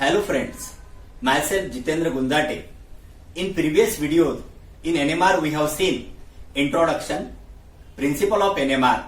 Hello friends, myself Jitendra Gundate. In previous videos, in NMR we have seen introduction, principle of NMR.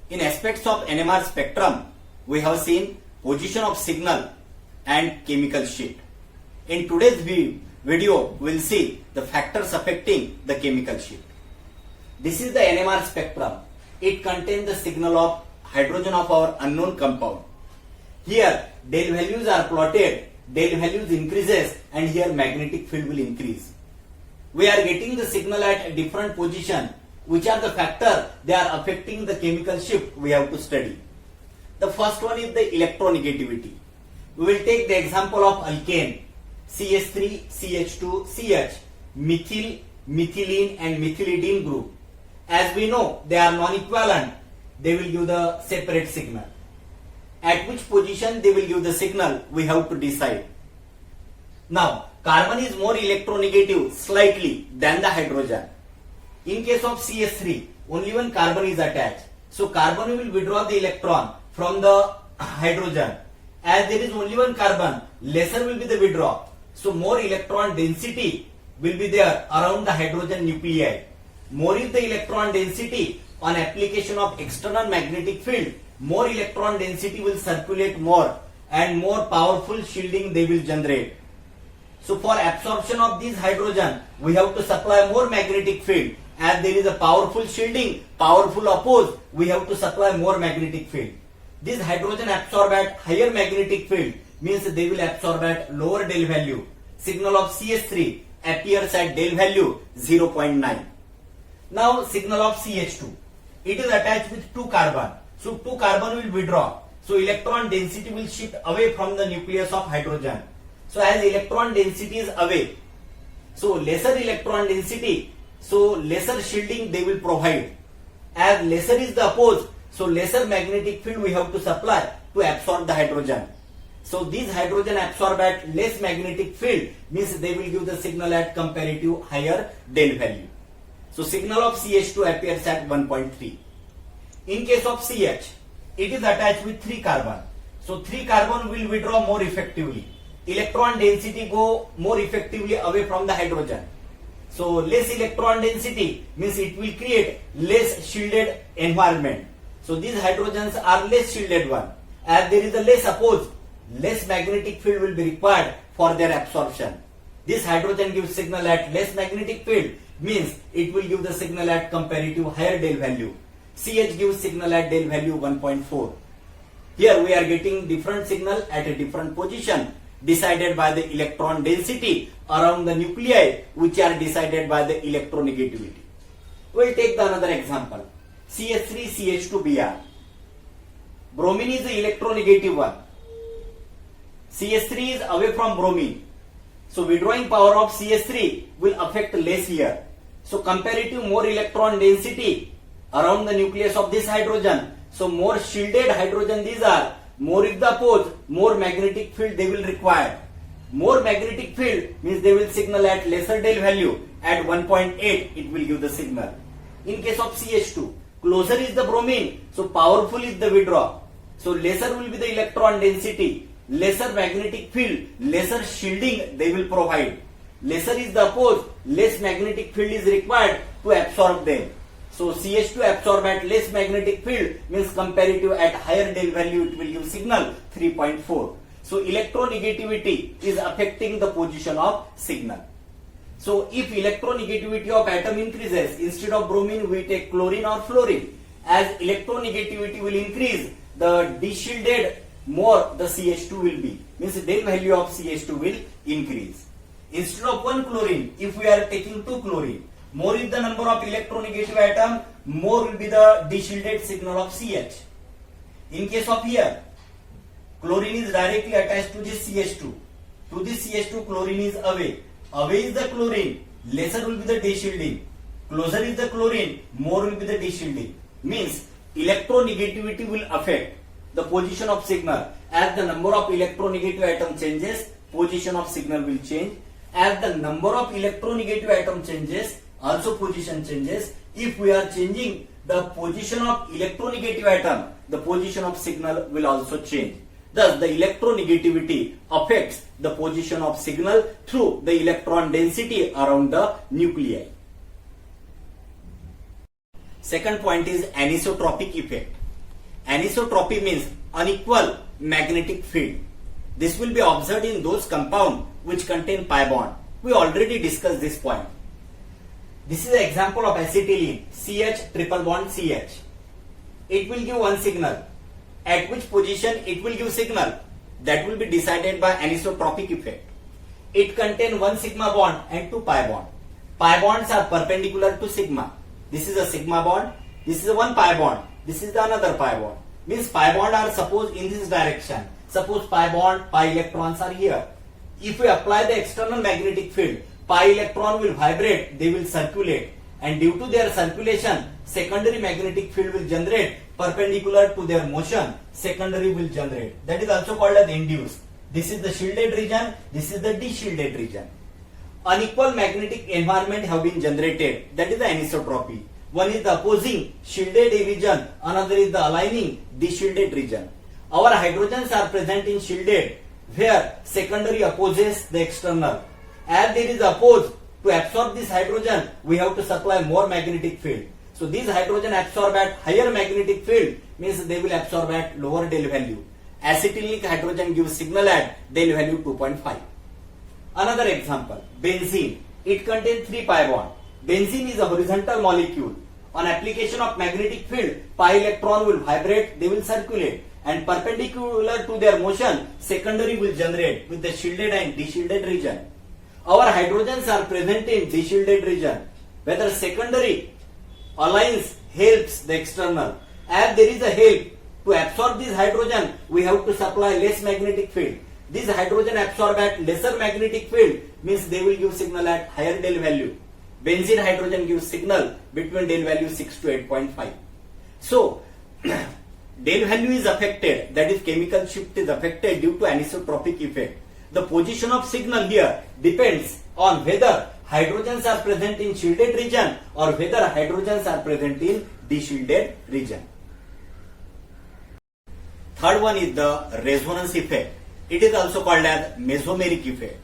In aspects of NMR spectrum, we have seen position of signal and chemical sheet. In today's video, we will see the factors affecting the chemical sheet. This is the NMR spectrum. It contains the signal of hydrogen of our unknown compound. Here del values are plotted, del values increases and here magnetic field will increase. We are getting the signal at a different position. Which are the factors they are affecting the chemical shift we have to study. The first one is the electronegativity. We will take the example of alkane CH3, CH2, CH, methyl, methylene and methylidene group. As we know they are non-equivalent, they will give the separate signal. At which position they will give the signal we have to decide. Now carbon is more electronegative slightly than the hydrogen. In case of CH3, only one carbon is attached. So carbon will withdraw the electron from the hydrogen. As there is only one carbon, lesser will be the withdrawal. So more electron density will be there around the hydrogen nuclei. More is the electron density on application of external magnetic field, more electron density will circulate more and more powerful shielding they will generate. So for absorption of this hydrogen, we have to supply more magnetic field. As there is a powerful shielding, powerful oppose, we have to supply more magnetic field. This hydrogen absorb at higher magnetic field means they will absorb at lower del value. Signal of CH3 appears at del value 0.9. Now signal of CH2. It is attached with 2 carbon. So 2 carbon will withdraw. So electron density will shift away from the nucleus of hydrogen. So as electron density is away, so lesser electron density, so lesser shielding they will provide. As lesser is the oppose, so lesser magnetic field we have to supply to absorb the hydrogen. So these hydrogen absorb at less magnetic field means they will give the signal at comparative higher del value. So signal of CH2 appears at 1.3. In case of CH, it is attached with 3 carbon. So 3 carbon will withdraw more effectively. Electron density go more effectively away from the hydrogen. So less electron density means it will create less shielded environment. So these hydrogens are less shielded one. As there is a less oppose, less magnetic field will be required for their absorption. This hydrogen gives signal at less magnetic field means it will give the signal at comparative higher del value. CH gives signal at del value 1.4. Here we are getting different signal at a different position decided by the electron density around the nuclei which are decided by the electronegativity. We will take another example. CH3 CH2 Br. Bromine is the electronegative one. CH3 is away from bromine. So withdrawing power of CH3 will affect less here. So comparative more electron density around the nucleus of this hydrogen. So more shielded hydrogen these are. More is the oppose, more magnetic field they will require. More magnetic field means they will signal at lesser del value. At 1.8 it will give the signal. In case of CH2, closer is the bromine, so powerful is the withdrawal. So lesser will be the electron density, lesser magnetic field, lesser shielding they will provide. Lesser is the oppose, less magnetic field is required to absorb them. So CH2 absorb at less magnetic field means comparative at higher del value it will give signal 3.4. So electronegativity is affecting the position of signal. So if electronegativity of atom increases, instead of bromine we take chlorine or fluorine. As electronegativity will increase, the deshielded more the CH2 will be. Means the del value of CH2 will increase. Instead of 1 chlorine, if we are taking 2 chlorine, more is the number of electronegative atom, more will be the deshielded signal of CH. In case of here, chlorine is directly attached to this CH2. To this CH2 chlorine is away. Away is the chlorine, lesser will be the deshielding. Closer is the chlorine, more will be the deshielding. Means electronegativity will affect the position of signal. As the number of electronegative atom changes, position of signal will change. As the number of electronegative atom changes, also position changes. If we are changing the position of electronegative atom, the position of signal will also change. Thus, the electronegativity affects the position of signal through the electron density around the nuclei. Second point is anisotropic effect. Anisotropy means unequal magnetic field. This will be observed in those compounds which contain pi bond. We already discussed this point. This is an example of acetylene, CH triple bond CH. It will give one signal. At which position it will give signal? That will be decided by anisotropic effect. It contains one sigma bond and two pi bond. Pi bonds are perpendicular to sigma. This is a sigma bond. This is a one pi bond. This is the another pi bond. Means pi bond are supposed in this direction. Suppose pi bond, pi electrons are here. If we apply the external magnetic field, pi electron will vibrate, they will circulate, and due to their circulation, secondary magnetic field will generate perpendicular to their motion, secondary will generate. That is also called as induced. This is the shielded region, this is the de-shielded region. Unequal magnetic environment have been generated, that is the anisotropy. One is the opposing shielded region, another is the aligning de-shielded region. Our hydrogens are present in shielded, where secondary opposes the external. As there is oppose, to absorb this hydrogen, we have to supply more magnetic field. So these hydrogen absorb at higher magnetic field, means they will absorb at lower del value. Acetylic hydrogen gives signal at del value 2.5. Another example, benzene. It contains 3 pi bond. Benzene is a horizontal molecule. On application of magnetic field, pi electron will vibrate, they will circulate, and perpendicular to their motion, secondary will generate with the shielded and de-shielded region. Our hydrogens are present in de-shielded region. Whether secondary aligns, helps the external. As there is a help to absorb this hydrogen, we have to supply less magnetic field. This hydrogen absorb at lesser magnetic field, means they will give signal at higher del value. Benzene hydrogen gives signal between del value 6 to 8.5. So, del value is affected, that is chemical shift is affected due to anisotropic effect. The position of signal here depends on whether hydrogens are present in shielded region or whether hydrogens are present in de-shielded region. Third one is the resonance effect. It is also called as mesomeric effect.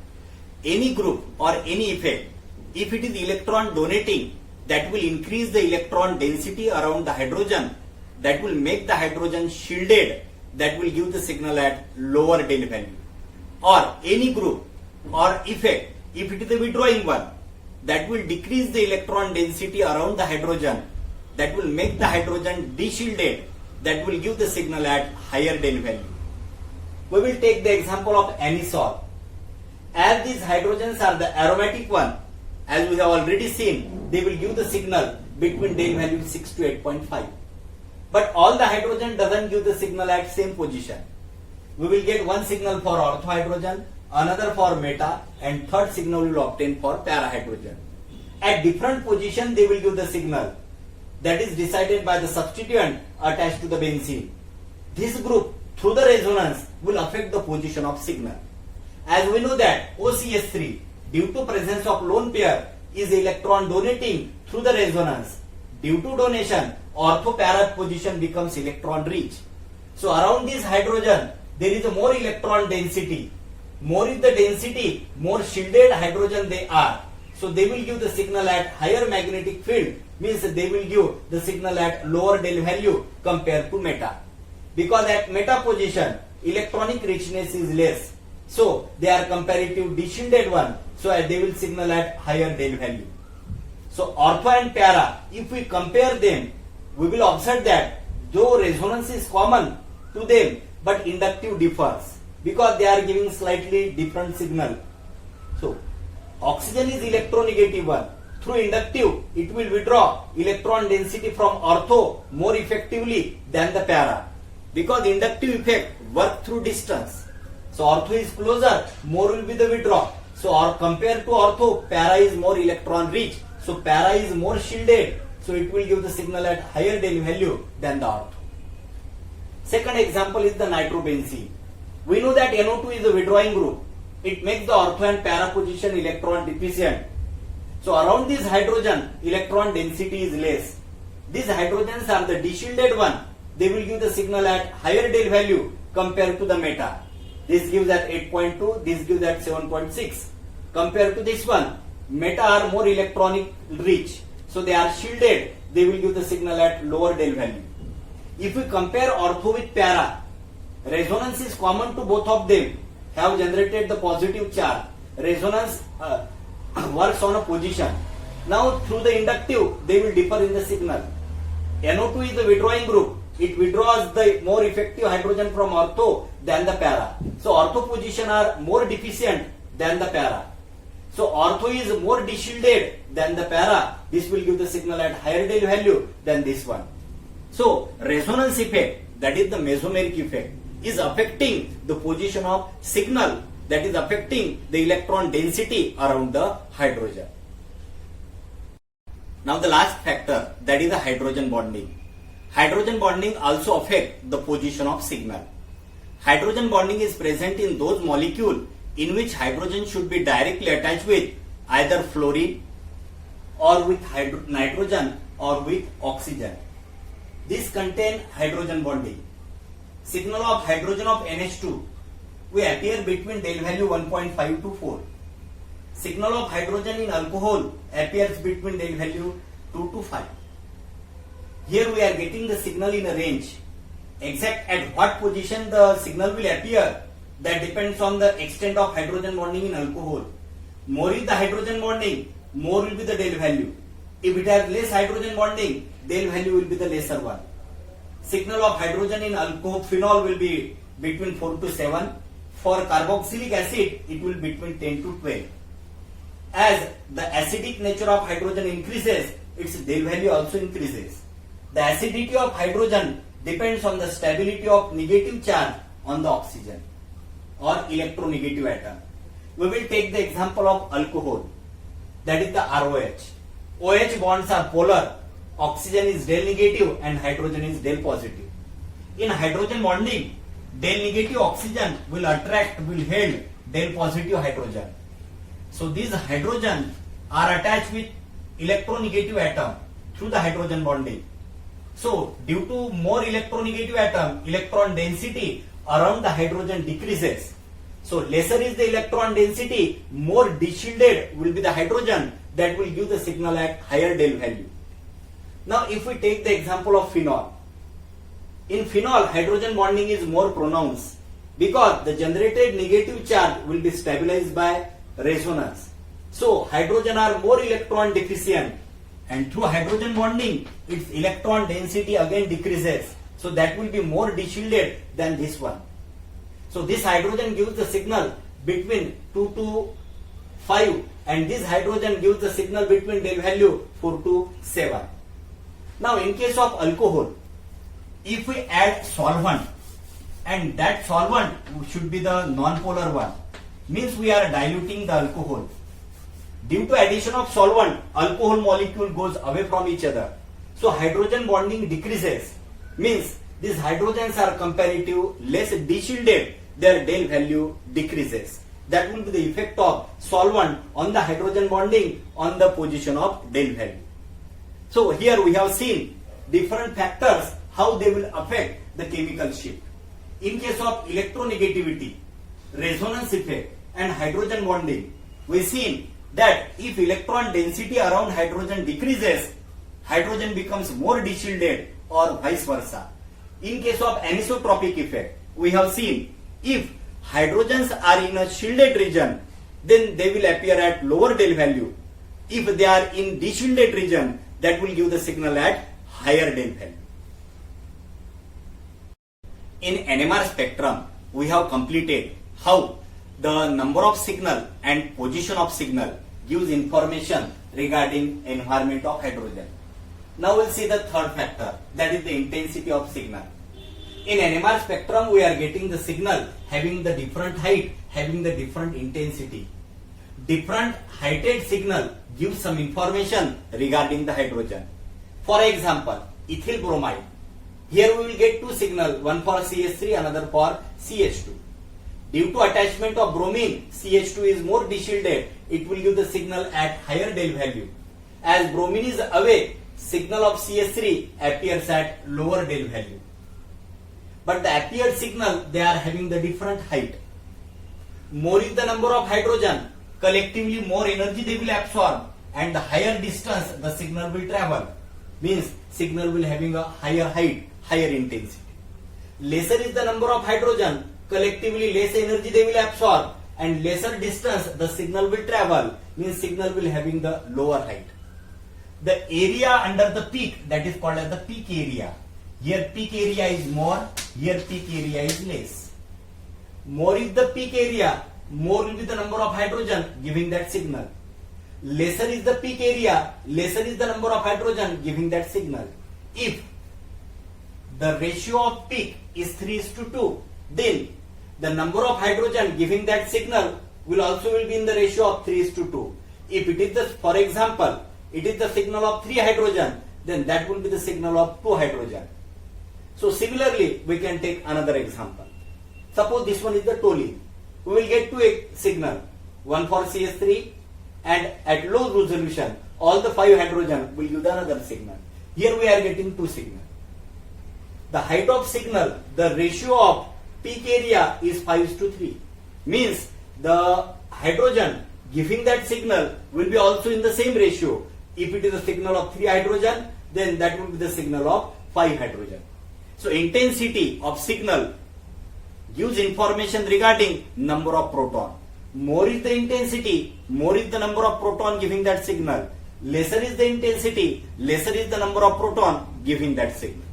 Any group or any effect, if it is electron donating, that will increase the electron density around the hydrogen, that will make the hydrogen shielded, that will give the signal at lower del value. Or any group or effect, if it is a withdrawing one, that will decrease the electron density around the hydrogen, that will make the hydrogen de-shielded, that will give the signal at higher del value. We will take the example of anisole. As these hydrogens are the aromatic one, as we have already seen, they will give the signal between del value 6 to 8.5. But all the hydrogen doesn't give the signal at same position. We will get one signal for orthohydrogen, another for meta, and third signal we will obtain for parahydrogen. At different position they will give the signal. That is decided by the substituent attached to the benzene. This group through the resonance will affect the position of signal. As we know that OCS3, due to presence of lone pair, is electron donating through the resonance. Due to donation, ortho-para position becomes electron rich. So around this hydrogen, there is a more electron density. More is the density, more shielded hydrogen they are. So they will give the signal at higher magnetic field, means they will give the signal at lower del value compared to meta. Because at meta position, electronic richness is less. So they are comparative de-shielded one, so they will signal at higher del value. So ortho and para, if we compare them, we will observe that though resonance is common to them, but inductive differs because they are giving slightly different signal. So oxygen is electronegative one. Through inductive, it will withdraw electron density from ortho more effectively than the para, because inductive effect work through distance. So ortho is closer, more will be the withdrawal. So or compared to ortho, para is more electron rich. So para is more shielded. So it will give the signal at higher del value than the ortho. Second example is the nitrobenzene. We know that NO2 is a withdrawing group. It makes the ortho and para position electron deficient. So around this hydrogen, electron density is less. These hydrogens are the de-shielded one. They will give the signal at higher del value compared to the meta. This gives at 8.2, this gives at 7.6. Compared to this one, meta are more electronic rich, so they are shielded, they will give the signal at lower del value. If we compare ortho with para, resonance is common to both of them, have generated the positive charge. Resonance works on a position. Now through the inductive, they will differ in the signal. NO2 is the withdrawing group. It withdraws the more effective hydrogen from ortho than the para. So ortho position are more deficient than the para. So ortho is more deshielded than the para. This will give the signal at higher del value than this one. So resonance effect, that is the mesomeric effect, is affecting the position of signal, that is affecting the electron density around the hydrogen. Now the last factor, that is the hydrogen bonding. Hydrogen bonding also affect the position of signal. Hydrogen bonding is present in those molecules in which hydrogen should be directly attached with either fluorine or with nitrogen or with oxygen. These contain hydrogen bonding. Signal of hydrogen of NH2 will appear between del value 1.5 to 4. Signal of hydrogen in alcohol appears between del value 2 to 5. Here we are getting the signal in a range. Exact at what position the signal will appear, that depends on the extent of hydrogen bonding in alcohol. More is the hydrogen bonding, more will be the del value. If it has less hydrogen bonding, del value will be the lesser one. Signal of hydrogen in alcohol phenol will be between 4 to 7. For carboxylic acid, it will be between 10 to 12. As the acidic nature of hydrogen increases, its del value also increases. The acidity of hydrogen depends on the stability of negative charge on the oxygen or electronegative atom. We will take the example of alcohol, that is the ROH. OH bonds are polar, oxygen is del negative and hydrogen is del positive. In hydrogen bonding, del negative oxygen will attract, will hold del positive hydrogen. So these hydrogen are attached with electronegative atom through the hydrogen bonding. So due to more electronegative atom, electron density around the hydrogen decreases. So lesser is the electron density, more deshielded will be the hydrogen, that will give the signal at higher del value. Now if we take the example of phenol. In phenol, hydrogen bonding is more pronounced because the generated negative charge will be stabilized by resonance. So hydrogen are more electron deficient, and through hydrogen bonding, its electron density again decreases. So that will be more deshielded than this one. So this hydrogen gives the signal between 2 to 5, and this hydrogen gives the signal between del value 4 to 7. Now in case of alcohol, if we add solvent, and that solvent should be the non-polar one, means we are diluting the alcohol. Due to addition of solvent, alcohol molecule goes away from each other. So hydrogen bonding decreases, means these hydrogens are comparative less deshielded, their del value decreases. That will be the effect of solvent on the hydrogen bonding on the position of del value. So here we have seen different factors, how they will affect the chemical shift. In case of electronegativity, resonance effect and hydrogen bonding, we seen that if electron density around hydrogen decreases, hydrogen becomes more deshielded or vice versa. In case of anisotropic effect, we have seen if hydrogens are in a shielded region, then they will appear at lower del value. If they are in deshielded region, that will give the signal at higher del value. In NMR spectrum, we have completed how the number of signal and position of signal gives information regarding environment of hydrogen. Now we'll see the third factor, that is the intensity of signal. In NMR spectrum, we are getting the signal having the different height, having the different intensity. Different heighted signal gives some information regarding the hydrogen. For example, ethyl bromide. Here we will get two signals, one for CH3, another for CH2. Due to attachment of bromine, CH2 is more deshielded. It will give the signal at higher del value. As bromine is away, signal of CH3 appears at lower del value. but the appeared signal, they are having the different height. More is the number of hydrogen, collectively more energy they will absorb, and the higher distance the signal will travel. Means signal will having a higher height, higher intensity. Lesser is the number of hydrogen, collectively less energy they will absorb, and lesser distance the signal will travel. Means signal will having the lower height. The area under the peak, that is called as the peak area. Here peak area is more, here peak area is less. More is the peak area, more will be the number of hydrogen giving that signal. Lesser is the peak area, lesser is the number of hydrogen giving that signal. If the ratio of peak is 3:2, then the number of hydrogen giving that signal will also be in the ratio of 3:2. If it is the, for example, it is the signal of 3 hydrogen, then that will be the signal of 2 hydrogen. So similarly, we can take another example. Suppose this one is the toluene. We will get two signal, one for CS3, and at low resolution, all the 5 hydrogen will give the another signal. Here we are getting 2 signal. The height of signal, the ratio of peak area is 5:3. Means the hydrogen giving that signal will be also in the same ratio. If it is a signal of 3 hydrogen, then that will be the signal of 5 hydrogen. So intensity of signal gives information regarding number of proton. More is the intensity, more is the number of proton giving that signal. Lesser is the intensity, lesser is the number of proton giving that signal.